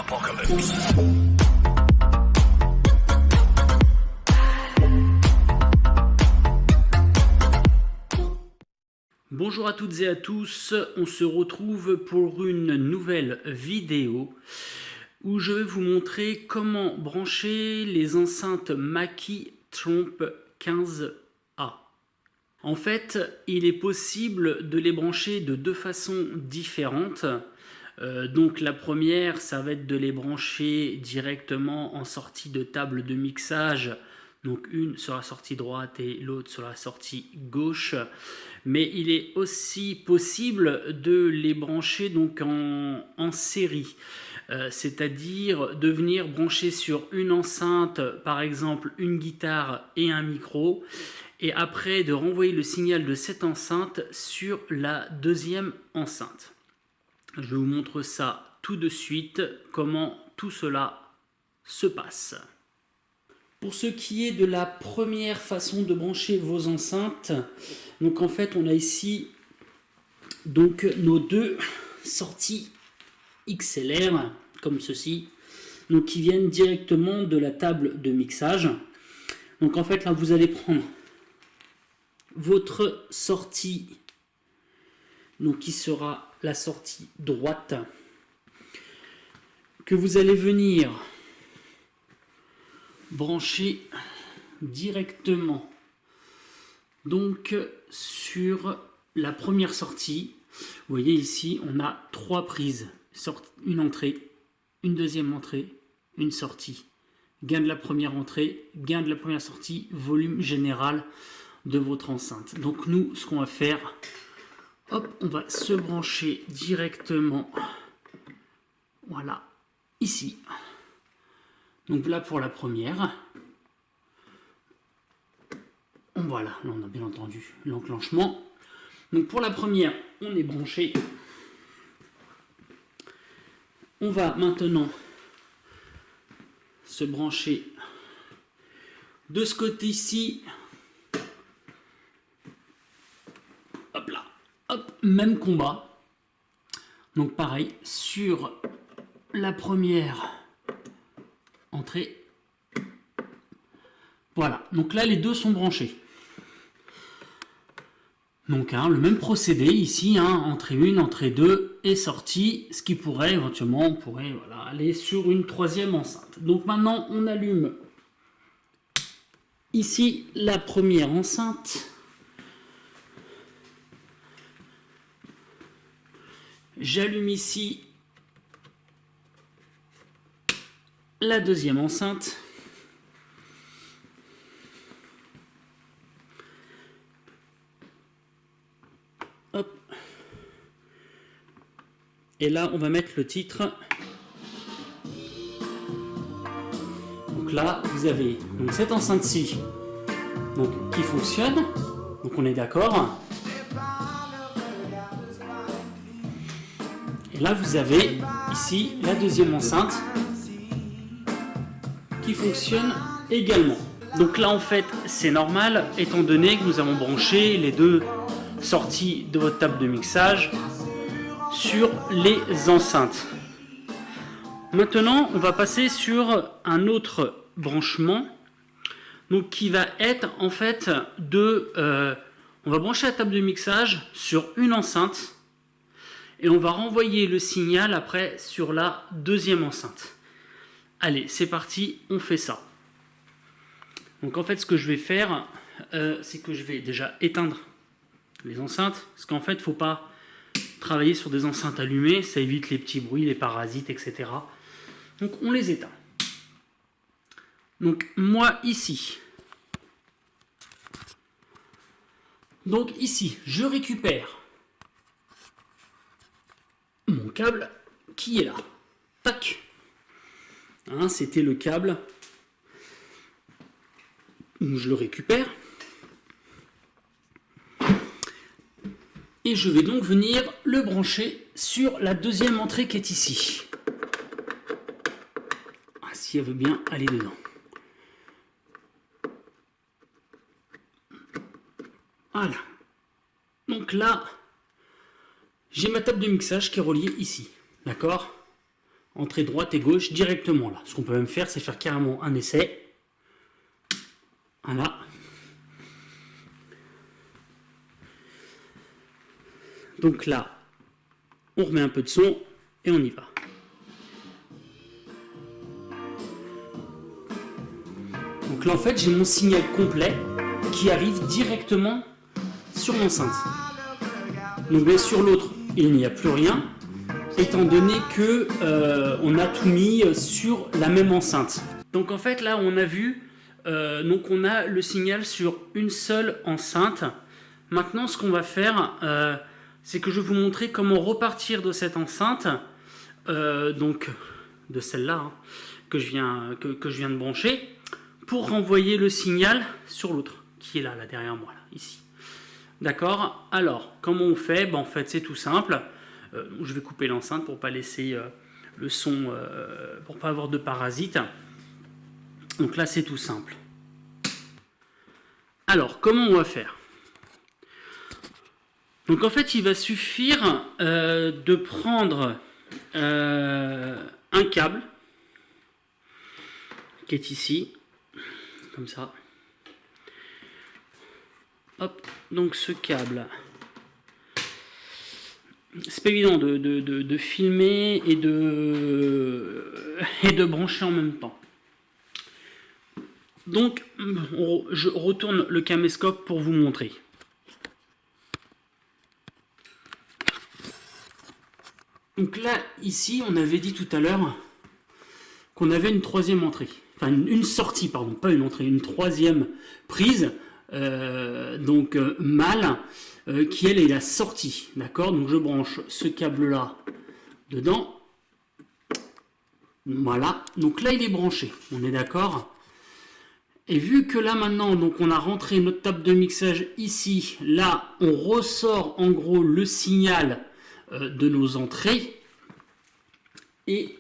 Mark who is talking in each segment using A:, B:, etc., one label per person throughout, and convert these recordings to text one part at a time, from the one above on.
A: apocalypse.
B: Bonjour à toutes et à tous, on se retrouve pour une nouvelle vidéo où je vais vous montrer comment brancher les enceintes Mackie Tromp 15A. En fait, il est possible de les brancher de deux façons différentes. Donc la première, ça va être de les brancher directement en sortie de table de mixage. Donc une sur la sortie droite et l'autre sur la sortie gauche. Mais il est aussi possible de les brancher donc en série. C'est-à-dire de venir brancher sur une enceinte, par exemple une guitare et un micro, et après de renvoyer le signal de cette enceinte sur la deuxième enceinte. Je vous montre ça tout de suite, comment tout cela se passe. Pour ce qui est de la première façon de brancher vos enceintes, donc en fait on a ici donc nos deux sorties XLR comme ceci, donc qui viennent directement de la table de mixage. Donc en fait là vous allez prendre votre sortie, donc qui sera la sortie droite, que vous allez venir brancher directement donc sur la première sortie. Vous voyez ici on a trois prises, une entrée, une deuxième entrée, une sortie. Gain de la première entrée, gain de la première sortie, volume général de votre enceinte. Donc nous ce qu'on va faire, hop, on va se brancher directement, voilà, ici. Donc là pour la première, voilà, là on a bien entendu l'enclenchement. Donc pour la première, on est branché. On va maintenant se brancher de ce côté-ci. Hop là, hop, même combat. Donc pareil, sur la première entrée. Voilà, donc là les deux sont branchés. Donc le même procédé ici, entrée 1, entrée 2 et sortie, ce qui pourrait éventuellement, on pourrait voilà, aller sur une troisième enceinte. Donc maintenant on allume ici la première enceinte. J'allume ici la deuxième enceinte. Hop. Et là, on va mettre le titre. Donc là, vous avez donc cette enceinte-ci qui fonctionne. Donc on est d'accord. Et là, vous avez ici la deuxième enceinte qui fonctionne également. Donc là, en fait, c'est normal, étant donné que nous avons branché les deux sorties de votre table de mixage sur les enceintes. Maintenant, on va passer sur un autre branchement, donc qui va être en fait on va brancher la table de mixage sur une enceinte et on va renvoyer le signal après sur la deuxième enceinte. Allez, c'est parti, on fait ça. Donc en fait, ce que je vais faire, c'est que je vais déjà éteindre les enceintes, parce qu'en fait, il ne faut pas travailler sur des enceintes allumées, ça évite les petits bruits, les parasites, etc. Donc on les éteint. Donc moi ici, je récupère mon câble qui est là. Tac. C'était le câble. Je le récupère. Et je vais donc venir le brancher sur la deuxième entrée qui est ici. Si elle veut bien aller dedans. Voilà. Donc là, j'ai ma table de mixage qui est reliée ici. D'accord ? entrée droite et gauche directement là. Ce qu'on peut même faire, c'est faire carrément un essai. Voilà. Donc là, on remet un peu de son et on y va. Donc là, en fait, j'ai mon signal complet qui arrive directement sur l'enceinte. Donc bien sûr, l'autre, il n'y a plus rien, étant donné que on a tout mis sur la même enceinte. Donc en fait, là, on a vu, donc on a le signal sur une seule enceinte. Maintenant, ce qu'on va faire, c'est que je vais vous montrer comment repartir de cette enceinte, donc de celle-là, hein, que je viens de brancher, pour renvoyer le signal sur l'autre, qui est là derrière moi, là, ici. D'accord? Alors, comment on fait? En fait, c'est tout simple. Je vais couper l'enceinte pour ne pas laisser le son, pour ne pas avoir de parasites. Donc là, c'est tout simple. Alors, comment on va faire? Donc en fait, il va suffire de prendre un câble qui est ici, comme ça. Hop, donc ce câble, c'est pas évident de filmer et de brancher en même temps. Donc, je retourne le caméscope pour vous montrer. Donc là, ici, on avait dit tout à l'heure qu'on avait une troisième entrée. Enfin, une sortie, pardon, pas une entrée, une troisième prise, mâle, qui elle est la sortie. D'accord? Donc je branche ce câble-là dedans. Voilà. Donc là, il est branché. On est d'accord? Et vu que là maintenant, donc on a rentré notre table de mixage ici, là, on ressort en gros le signal de nos entrées et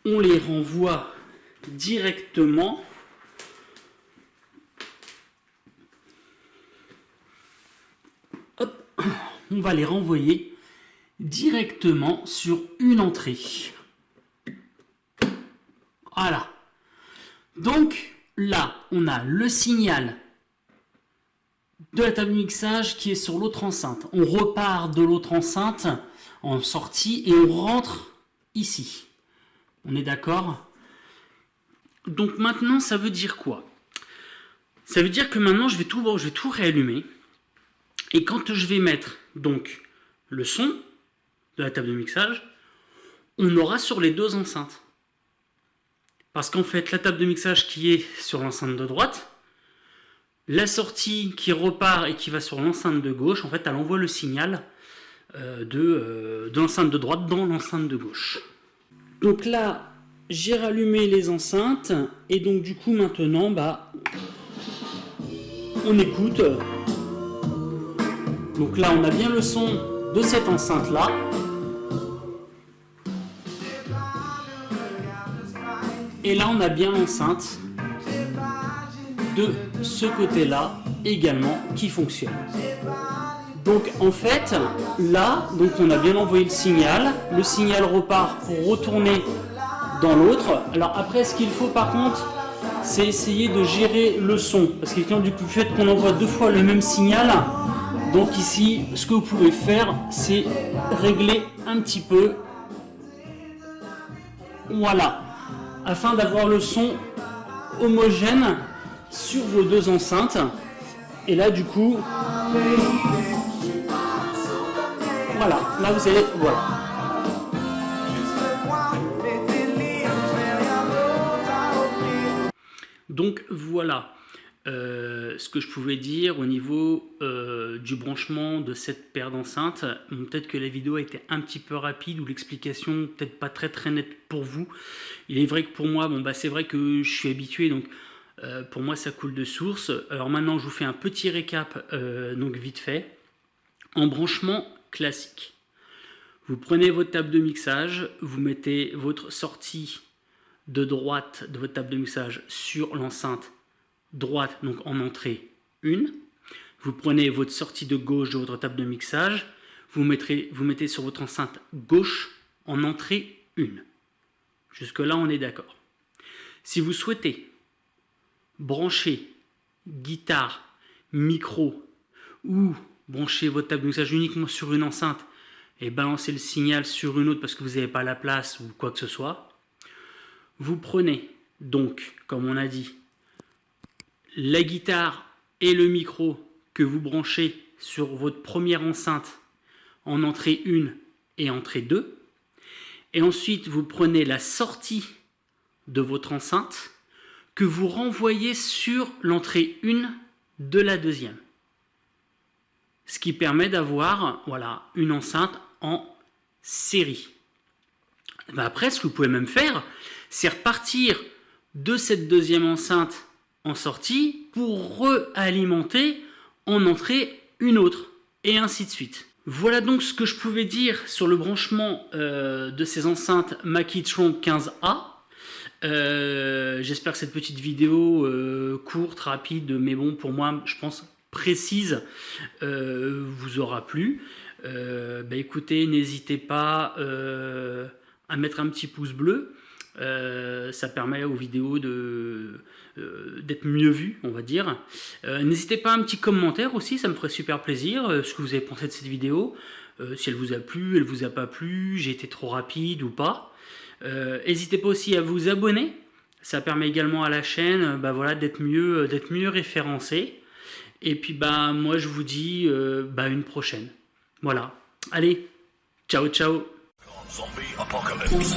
B: on les renvoie directement on va les renvoyer directement sur une entrée. Voilà. Donc là, on a le signal de la table de mixage qui est sur l'autre enceinte. On repart de l'autre enceinte en sortie et on rentre ici. On est d'accord? Donc maintenant, ça veut dire quoi? Ça veut dire que maintenant, je vais tout réallumer. Et quand je vais mettre donc le son de la table de mixage, on aura sur les deux enceintes. Parce qu'en fait, la table de mixage qui est sur l'enceinte de droite, la sortie qui repart et qui va sur l'enceinte de gauche, en fait, elle envoie le signal de l'enceinte de droite dans l'enceinte de gauche. Donc là, j'ai rallumé les enceintes et donc du coup maintenant, on écoute. Donc là, on a bien le son de cette enceinte-là. Et là, on a bien l'enceinte de ce côté-là également qui fonctionne. Donc en fait, là, donc on a bien envoyé le signal repart pour retourner dans l'autre. Alors après, ce qu'il faut par contre, c'est essayer de gérer le son, parce que du fait qu'on envoie deux fois le même signal, donc ici, ce que vous pouvez faire, c'est régler un petit peu, voilà, afin d'avoir le son homogène sur vos deux enceintes. Et là, du coup, voilà, là vous allez, voilà. Donc voilà ce que je pouvais dire au niveau du branchement de cette paire d'enceintes. Peut-être que la vidéo a été un petit peu rapide ou l'explication peut-être pas très nette pour vous. Il est vrai que pour moi, c'est vrai que je suis habitué, donc pour moi ça coule de source. Alors maintenant je vous fais un petit récap donc vite fait. En branchement classique, vous prenez votre table de mixage, vous mettez votre sortie de droite de votre table de mixage sur l'enceinte droite, donc en entrée 1. Vous prenez votre sortie de gauche de votre table de mixage, vous mettez sur votre enceinte gauche en entrée 1. Jusque-là, on est d'accord. Si vous souhaitez brancher guitare, micro ou brancher votre table de mixage uniquement sur une enceinte et balancer le signal sur une autre parce que vous n'avez pas la place ou quoi que ce soit, vous prenez donc, comme on a dit, la guitare et le micro que vous branchez sur votre première enceinte en entrée 1 et entrée 2. Et ensuite, vous prenez la sortie de votre enceinte que vous renvoyez sur l'entrée 1 de la deuxième. Ce qui permet d'avoir une enceinte en série. Après, ce que vous pouvez même faire, c'est repartir de cette deuxième enceinte en sortie pour réalimenter en entrée une autre, et ainsi de suite. Voilà donc ce que je pouvais dire sur le branchement de ces enceintes Mackie-Tron 15A. J'espère que cette petite vidéo courte, rapide, mais bon, pour moi, je pense précise, vous aura plu. Écoutez, n'hésitez pas à mettre un petit pouce bleu. Ça permet aux vidéos d'être mieux vues, on va dire. N'hésitez pas à un petit commentaire aussi, ça me ferait super plaisir, ce que vous avez pensé de cette vidéo, si elle vous a plu, elle vous a pas plu, j'ai été trop rapide ou pas. N'hésitez pas aussi à vous abonner, ça permet également à la chaîne d'être mieux référencé. Et puis moi je vous dis une prochaine. Voilà, allez, ciao ciao.
A: Zombie apocalypse.